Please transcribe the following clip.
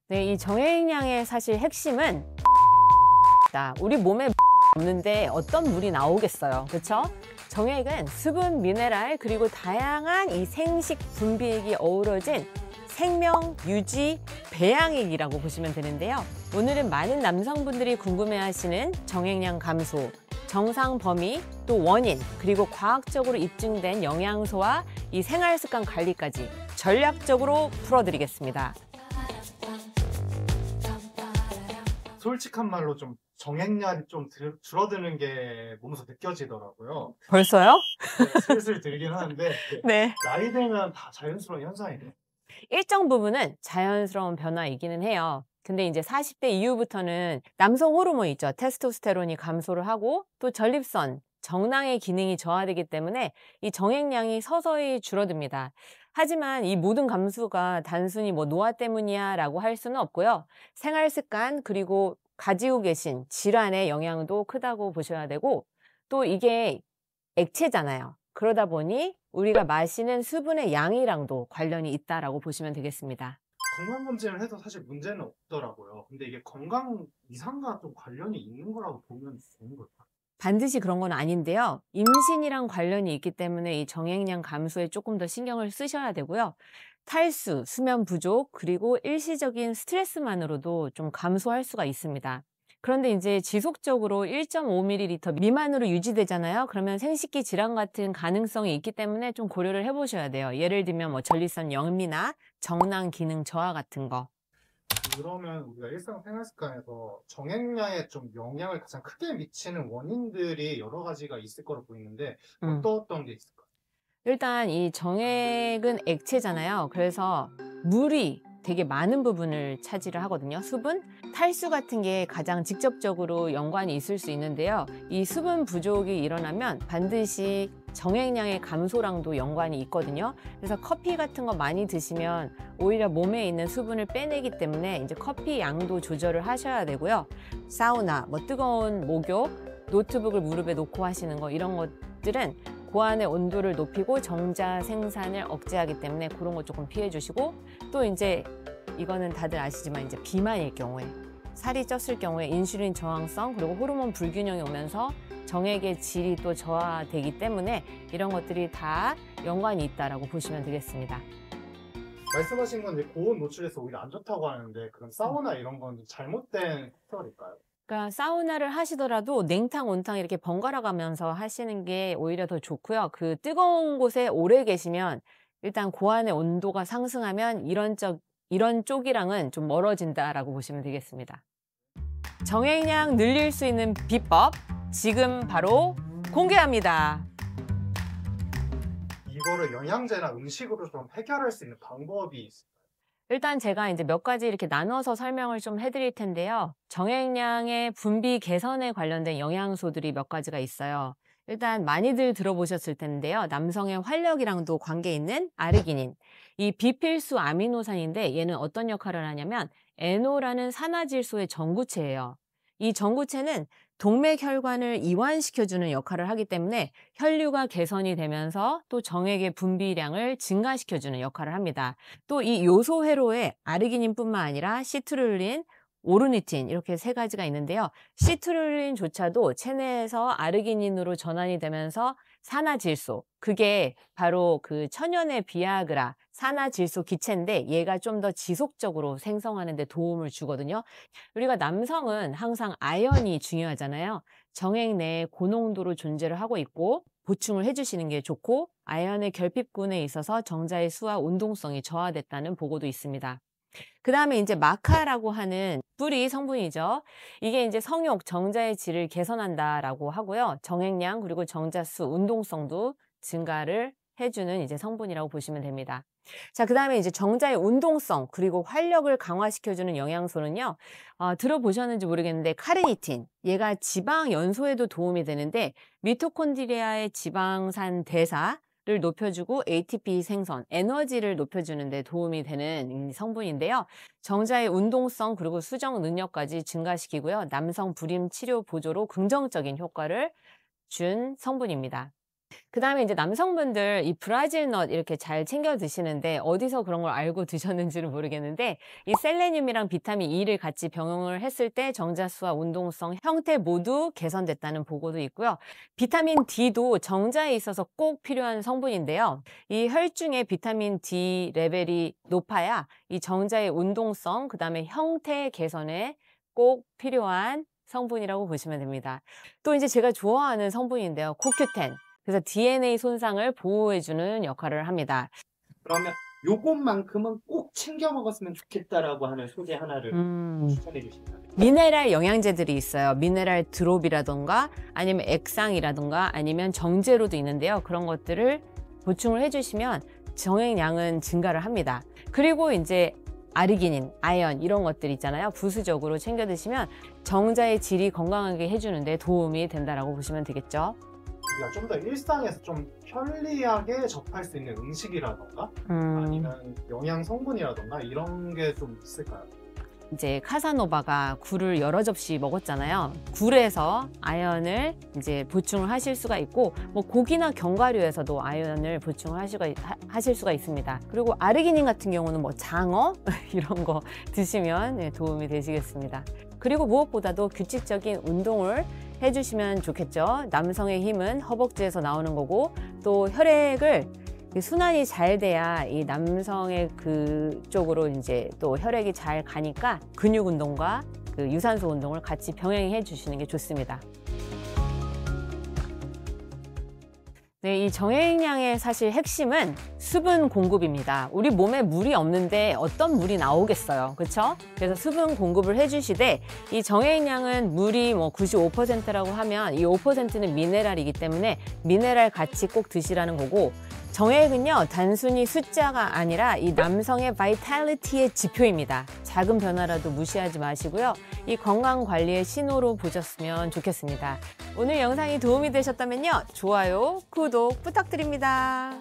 네, 이 정액량의 사실 핵심은 우리 몸에 없는데 어떤 물이 나오겠어요, 그렇죠? 정액은 수분, 미네랄, 그리고 다양한 이 생식 분비액이 어우러진 생명 유지 배양액이라고 보시면 되는데요. 오늘은 많은 남성분들이 궁금해하시는 정액량 감소, 정상 범위, 또 원인, 그리고 과학적으로 입증된 영양소와 이 생활습관 관리까지 전략적으로 풀어드리겠습니다. 솔직한 말로 좀 정액량이 좀 줄어드는 게 몸에서 느껴지더라고요. 벌써요? 네, 슬슬 들긴 하는데 네. 나이 들면 다 자연스러운 현상이네요. 일정 부분은 자연스러운 변화이기는 해요. 근데 이제 40대 이후부터는 남성 호르몬 있죠. 테스토스테론이 감소를 하고 또 전립선, 정낭의 기능이 저하되기 때문에 이 정액량이 서서히 줄어듭니다. 하지만 이 모든 감소가 단순히 노화 때문이야 라고 할 수는 없고요. 생활 습관 그리고 가지고 계신 질환의 영향도 크다고 보셔야 되고, 또 이게 액체잖아요. 그러다 보니 우리가 마시는 수분의 양이랑도 관련이 있다라고 보시면 되겠습니다. 건강검진을 해도 사실 문제는 없더라고요. 근데 이게 건강 이상과 좀 관련이 있는 거라고 보면 되는 걸까요? 반드시 그런 건 아닌데요. 임신이랑 관련이 있기 때문에 이 정액량 감소에 조금 더 신경을 쓰셔야 되고요. 탈수, 수면 부족, 그리고 일시적인 스트레스만으로도 좀 감소할 수가 있습니다. 그런데 이제 지속적으로 1.5ml 미만으로 유지되잖아요. 그러면 생식기 질환 같은 가능성이 있기 때문에 좀 고려를 해보셔야 돼요. 예를 들면 전립선 영미나 정낭 기능 저하 같은 거. 그러면 우리가 일상생활 습관에서 정액량에 좀 영향을 가장 크게 미치는 원인들이 여러 가지가 있을 거로 보이는데 어떤 게 있을까요? 일단 이 정액은 액체잖아요. 그래서 물이 되게 많은 부분을 차지를 하거든요. 수분, 탈수 같은 게 가장 직접적으로 연관이 있을 수 있는데요. 이 수분 부족이 일어나면 반드시 정액량의 감소랑도 연관이 있거든요. 그래서 커피 같은 거 많이 드시면 오히려 몸에 있는 수분을 빼내기 때문에 이제 커피 양도 조절을 하셔야 되고요. 사우나, 뜨거운 목욕, 노트북을 무릎에 놓고 하시는 거, 이런 것들은 고안의 온도를 높이고 정자 생산을 억제하기 때문에 그런 거 조금 피해 주시고, 또 이제 이거는 다들 아시지만 이제 비만일 경우에, 살이 쪘을 경우에 인슐린 저항성 그리고 호르몬 불균형이 오면서 정액의 질이 또 저하되기 때문에 이런 것들이 다 연관이 있다라고 보시면 되겠습니다. 말씀하신 건 이제 고온 노출에서 오히려 안 좋다고 하는데 그럼 사우나 이런 건 잘못된 팩тор일까요? 그러니까 사우나를 하시더라도 냉탕, 온탕 이렇게 번갈아 가면서 하시는 게 오히려 더 좋고요. 그 뜨거운 곳에 오래 계시면 일단 고안의 온도가 상승하면 이런 쪽이랑은 좀 멀어진다라고 보시면 되겠습니다. 정액량 늘릴 수 있는 비법 지금 바로 공개합니다. 이거를 영양제나 음식으로 좀 해결할 수 있는 방법이 있을까요? 일단 제가 이제 몇 가지 이렇게 나눠서 설명을 좀 해드릴 텐데요. 정액량의 분비 개선에 관련된 영양소들이 몇 가지가 있어요. 일단 많이들 들어보셨을 텐데요. 남성의 활력이랑도 관계 있는 아르기닌. 이 비필수 아미노산인데 얘는 어떤 역할을 하냐면 에노라는 산화질소의 전구체예요. 이 전구체는 동맥혈관을 이완시켜주는 역할을 하기 때문에 혈류가 개선이 되면서 또 정액의 분비량을 증가시켜주는 역할을 합니다. 또 이 요소 회로에 아르기닌뿐만 아니라 시트룰린, 오르니틴 이렇게 세 가지가 있는데요. 시트룰린조차도 체내에서 아르기닌으로 전환이 되면서 산화질소, 그게 바로 그 천연의 비아그라 산화질소 기체인데 얘가 좀 더 지속적으로 생성하는 데 도움을 주거든요. 우리가 남성은 항상 아연이 중요하잖아요. 정액 내에 고농도로 존재를 하고 있고 보충을 해주시는 게 좋고, 아연의 결핍군에 있어서 정자의 수와 운동성이 저하됐다는 보고도 있습니다. 그 다음에 이제 마카라고 하는 뿌리 성분이죠. 이게 이제 성욕, 정자의 질을 개선한다라고 하고요. 정액량 그리고 정자 수, 운동성도 증가를 해주는 이제 성분이라고 보시면 됩니다. 자, 그 다음에 이제 정자의 운동성 그리고 활력을 강화시켜주는 영양소는요. 들어보셨는지 모르겠는데 카르니틴, 얘가 지방 연소에도 도움이 되는데 미토콘드리아의 지방산 대사를 높여주고 ATP 생성, 에너지를 높여주는 데 도움이 되는 성분인데요. 정자의 운동성 그리고 수정 능력까지 증가시키고요. 남성 불임 치료 보조로 긍정적인 효과를 준 성분입니다. 그다음에 이제 남성분들 이 브라질 넛 이렇게 잘 챙겨 드시는데 어디서 그런 걸 알고 드셨는지는 모르겠는데 이 셀레늄이랑 비타민 E를 같이 병용을 했을 때 정자수와 운동성 형태 모두 개선됐다는 보고도 있고요. 비타민 D도 정자에 있어서 꼭 필요한 성분인데요. 이 혈중의 비타민 D 레벨이 높아야 이 정자의 운동성, 그다음에 형태 개선에 꼭 필요한 성분이라고 보시면 됩니다. 또 이제 제가 좋아하는 성분인데요. 코큐텐. 그래서 DNA 손상을 보호해주는 역할을 합니다. 그러면 요것만큼은 꼭 챙겨 먹었으면 좋겠다라고 하는 소재 하나를 추천해 주신다면? 미네랄 영양제들이 있어요. 미네랄 드롭이라던가 아니면 액상이라던가 아니면 정제로도 있는데요. 그런 것들을 보충을 해주시면 정액량은 증가를 합니다. 그리고 이제 아르기닌, 아연 이런 것들 있잖아요. 부수적으로 챙겨 드시면 정자의 질이 건강하게 해주는데 도움이 된다라고 보시면 되겠죠. 우리가 좀 더 일상에서 좀 편리하게 접할 수 있는 음식이라던가 아니면 영양 성분이라던가 이런 게 좀 있을까요? 이제 카사노바가 굴을 여러 접시 먹었잖아요. 굴에서 아연을 이제 보충을 하실 수가 있고, 뭐 고기나 견과류에서도 아연을 보충을 하실 수가 있습니다. 그리고 아르기닌 같은 경우는 뭐 장어 이런 거 드시면 도움이 되시겠습니다. 그리고 무엇보다도 규칙적인 운동을 해주시면 좋겠죠. 남성의 힘은 허벅지에서 나오는 거고, 또 혈액을 순환이 잘 돼야 이 남성의 그쪽으로 이제 또 혈액이 잘 가니까 근육 운동과 그 유산소 운동을 같이 병행해 주시는 게 좋습니다. 네, 이 정액량의 사실 핵심은 수분 공급입니다. 우리 몸에 물이 없는데 어떤 물이 나오겠어요. 그렇죠? 그래서 수분 공급을 해주시되 이 정액량은 물이 뭐 95%라고 하면 이 5%는 미네랄이기 때문에 미네랄 같이 꼭 드시라는 거고, 정액은요 단순히 숫자가 아니라 이 남성의 바이탈리티의 지표입니다. 작은 변화라도 무시하지 마시고요. 이 건강관리의 신호로 보셨으면 좋겠습니다. 오늘 영상이 도움이 되셨다면요, 좋아요, 구독 부탁드립니다.